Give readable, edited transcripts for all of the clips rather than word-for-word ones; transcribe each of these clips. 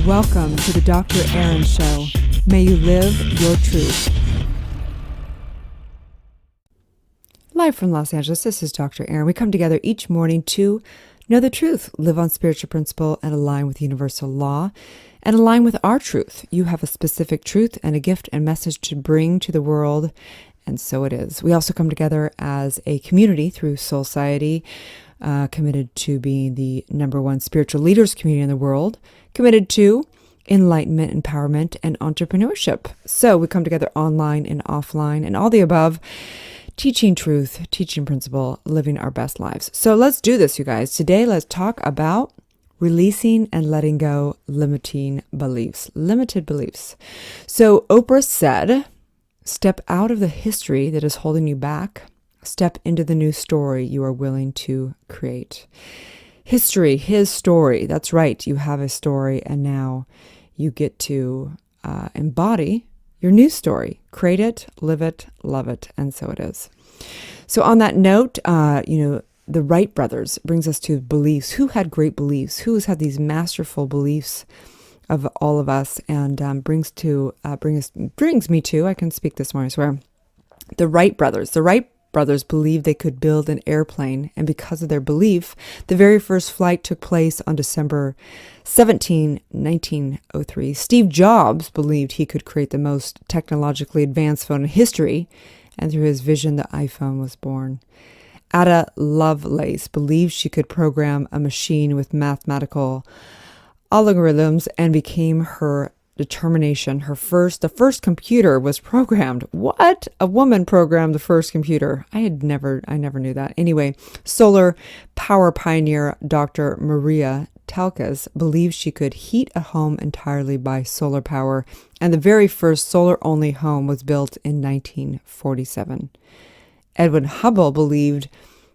Welcome to the Dr. Erin Show. May you live your truth. Live from Los Angeles, this is Dr. Erin. We come together each morning to know the truth, live on spiritual principle, and align with universal law, and align with our truth. You have a specific truth and a gift and message to bring to the world, and so it is. We also come together as a community through Soul Society, committed to being the #1 spiritual leaders community in the world, committed to enlightenment, empowerment, and entrepreneurship. So we come together online and offline and all the above, teaching truth, teaching principle, living our best lives. So let's do this, you guys. Today, let's talk about releasing and letting go limited beliefs. So Oprah said, step out of the history that is holding you back. Step into the new story you are willing to create. History, his story. That's right. You have a story, and now you get to embody your new story. Create it, live it, love it, and so it is. So on that note, the Wright brothers brings us to beliefs. Who had great beliefs? Who has had these masterful beliefs of all of us? And brings me to, I can speak this morning, I swear, the Wright brothers. The Wright brothers believed they could build an airplane, and because of their belief, the very first flight took place on December 17, 1903. Steve Jobs believed he could create the most technologically advanced phone in history, and through his vision, the iPhone was born. Ada Lovelace believed she could program a machine with mathematical algorithms, and became her determination. The first computer was programmed. What? A woman programmed the first computer. I never knew that. Anyway, solar power pioneer Dr. Maria Telkes believed she could heat a home entirely by solar power, and the very first solar-only home was built in 1947. Edwin Hubble believed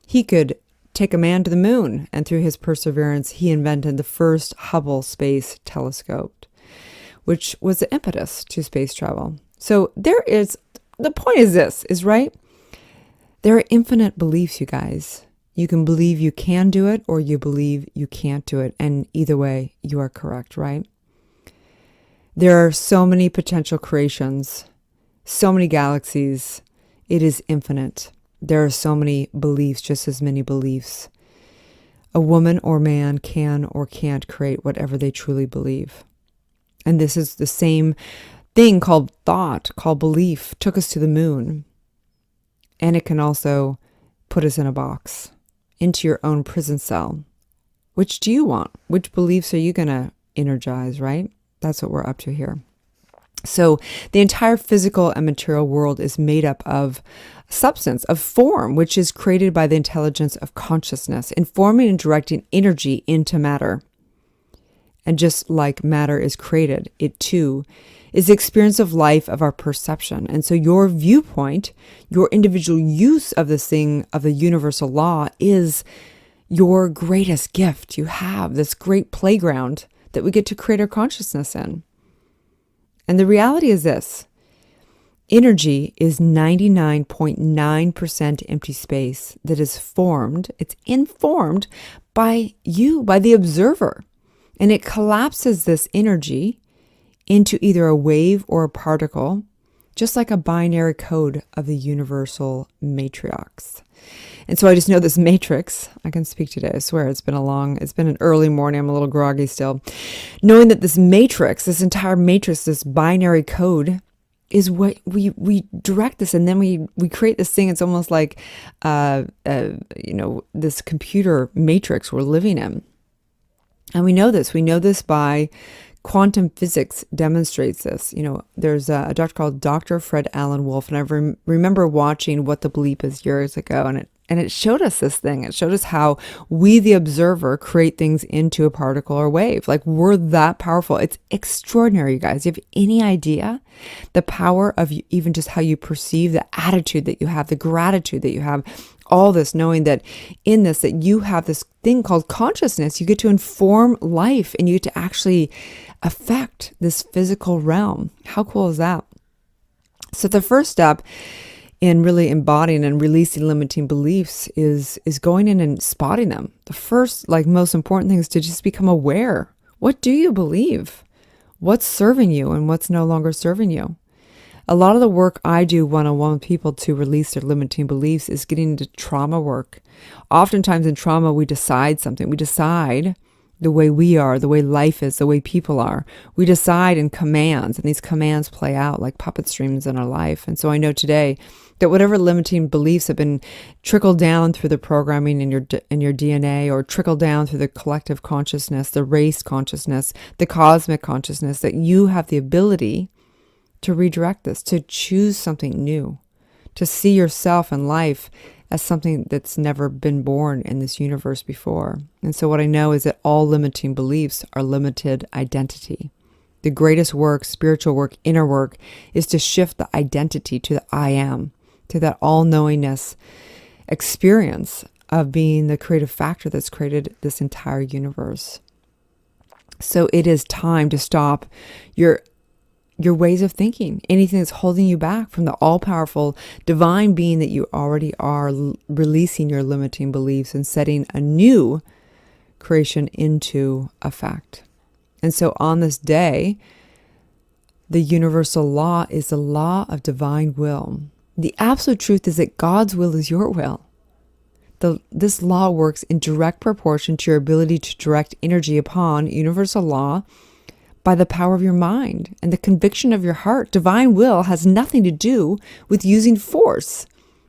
he could take a man to the moon, and through his perseverance, he invented the first Hubble Space Telescope, which was the impetus to space travel. So the point is this, right? There are infinite beliefs, you guys. You can believe you can do it, or you believe you can't do it. And either way, you are correct, right? There are so many potential creations, so many galaxies. It is infinite. There are so many beliefs, just as many beliefs. A woman or man can or can't create whatever they truly believe. And this is the same thing called thought, called belief, took us to the moon. And it can also put us in a box, into your own prison cell. Which do you want? Which beliefs are you going to energize, right? That's what we're up to here. So the entire physical and material world is made up of substance, of form, which is created by the intelligence of consciousness, informing and directing energy into matter. And just like matter is created, it too is the experience of life of our perception. And so your viewpoint, your individual use of this thing, of the universal law, is your greatest gift. You have this great playground that we get to create our consciousness in. And the reality is this: energy is 99.9% empty space that is formed. It's informed by you, by the observer. And it collapses this energy into either a wave or a particle, just like a binary code of the universal matrix. And so I just know this matrix. I can speak today. I swear it's been an early morning. I'm a little groggy still. Knowing that this matrix, this entire matrix, this binary code is what we direct this, and then we create this thing. It's almost like, this computer matrix we're living in. And we know this by quantum physics demonstrates this. There's a doctor called Dr. Fred Alan Wolf, and I remember watching What the Bleep Is years ago, and it showed us this thing. It showed us how we, the observer, create things into a particle or wave. Like, we're that powerful. It's extraordinary, you guys. You have any idea the power of even just how you perceive, the attitude that you have, the gratitude that you have, all this, knowing that in this, that you have this thing called consciousness. You get to inform life, and you get to actually affect this physical realm. How cool is that? So the first step in really embodying and releasing limiting beliefs is going in and spotting them. The first, most important thing is to just become aware. What do you believe? What's serving you and what's no longer serving you? A lot of the work I do one-on-one with people to release their limiting beliefs is getting into trauma work. Oftentimes in trauma, we decide something. We decide the way we are, the way life is, the way people are. We decide in commands, and these commands play out like puppet strings in our life. And so I know today that whatever limiting beliefs have been trickled down through the programming in your DNA, or trickled down through the collective consciousness, the race consciousness, the cosmic consciousness, that you have the ability to redirect this, to choose something new, to see yourself and life as something that's never been born in this universe before. And so what I know is that all limiting beliefs are limited identity. The greatest work, spiritual work, inner work, is to shift the identity to the I am, to that all-knowingness experience of being the creative factor that's created this entire universe. So it is time to stop your ways of thinking, anything that's holding you back from the all-powerful divine being that you already are, releasing your limiting beliefs and setting a new creation into effect. And so on this day, the universal law is the law of divine will. The absolute truth is that God's will is your will. This law works in direct proportion to your ability to direct energy upon universal law by the power of your mind and the conviction of your heart. Divine will has nothing to do with using force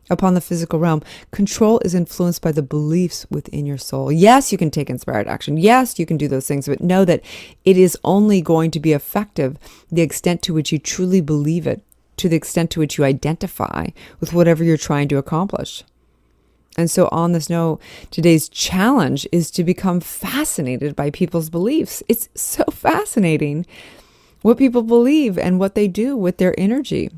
upon the physical realm. Control is influenced by the beliefs within your soul. Yes, you can take inspired action. Yes, you can do those things, but know that it is only going to be effective the extent to which you truly believe it, to the extent to which you identify with whatever you're trying to accomplish. And so on this note, today's challenge is to become fascinated by people's beliefs. It's so fascinating what people believe and what they do with their energy.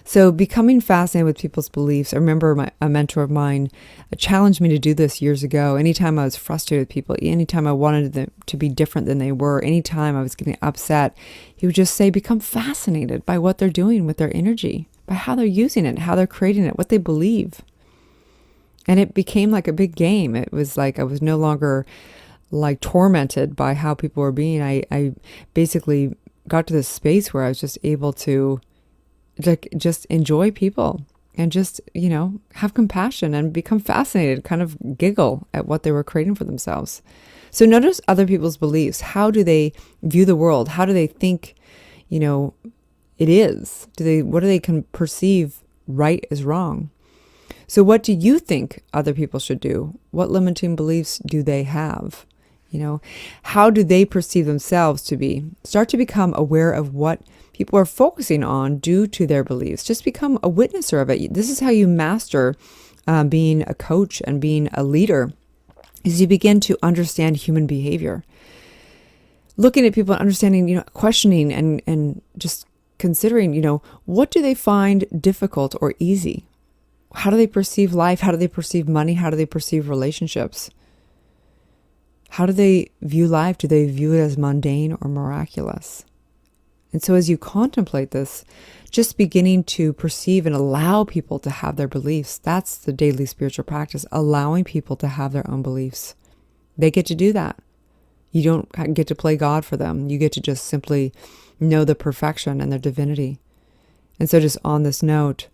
So becoming fascinated with people's beliefs. I remember a mentor of mine challenged me to do this years ago. Anytime I was frustrated with people, anytime I wanted them to be different than they were, anytime I was getting upset, he would just say, become fascinated by what they're doing with their energy, by how they're using it, how they're creating it, what they believe. And it became like a big game. It was like I was no longer like tormented by how people were being. I basically got to this space where I was just able to just enjoy people and just, have compassion and become fascinated, kind of giggle at what they were creating for themselves. So notice other people's beliefs. How do they view the world? How do they think, it is? What do they can perceive right as wrong? So what do you think other people should do? What limiting beliefs do they have? How do they perceive themselves to be? Start to become aware of what people are focusing on due to their beliefs. Just become a witnesser of it. This is how you master being a coach and being a leader, is you begin to understand human behavior. Looking at people and understanding, questioning and just considering, what do they find difficult or easy? How do they perceive life? How do they perceive money? How do they perceive relationships? How do they view life? Do they view it as mundane or miraculous? And so as you contemplate this, just beginning to perceive and allow people to have their beliefs, that's the daily spiritual practice, allowing people to have their own beliefs. They get to do that. You don't get to play God for them. You get to just simply know the perfection and their divinity. And so just on this note,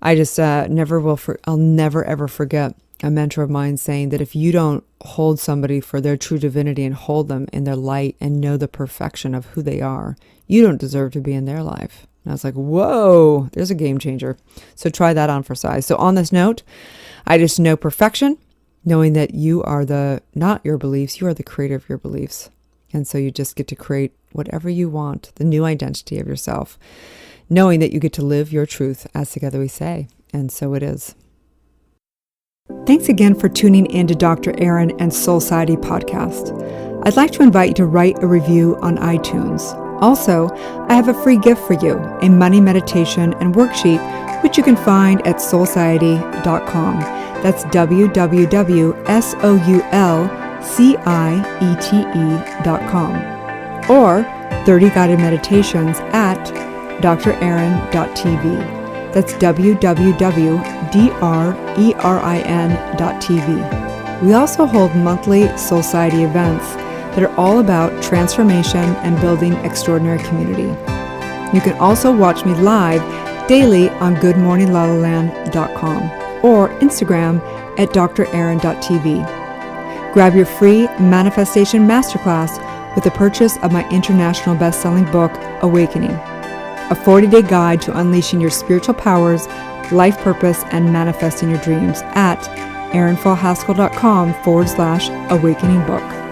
I just I'll never ever forget a mentor of mine saying that if you don't hold somebody for their true divinity and hold them in their light and know the perfection of who they are, you don't deserve to be in their life. And I was like, whoa, there's a game changer. So try that on for size. So on this note, I just know perfection, knowing that you are not your beliefs, you are the creator of your beliefs. And so you just get to create whatever you want, the new identity of yourself, knowing that you get to live your truth as together we say. And so it is. Thanks again for tuning in to Dr. Erin and Soul Society podcast. I'd like to invite you to write a review on iTunes. Also, I have a free gift for you, a money meditation and worksheet, which you can find at soulciety.com. That's www.soulciete.com. Or 30 guided meditations at drerin.tv. That's www.drerin.tv. We also hold monthly Soul Society events that are all about transformation and building extraordinary community. You can also watch me live daily on goodmorninglalaland.com or Instagram at drerin.tv. Grab your free Manifestation Masterclass with the purchase of my international best-selling book, Awakening, a 40-day guide to unleashing your spiritual powers, life purpose, and manifesting your dreams at erinfallhaskell.com/awakening book.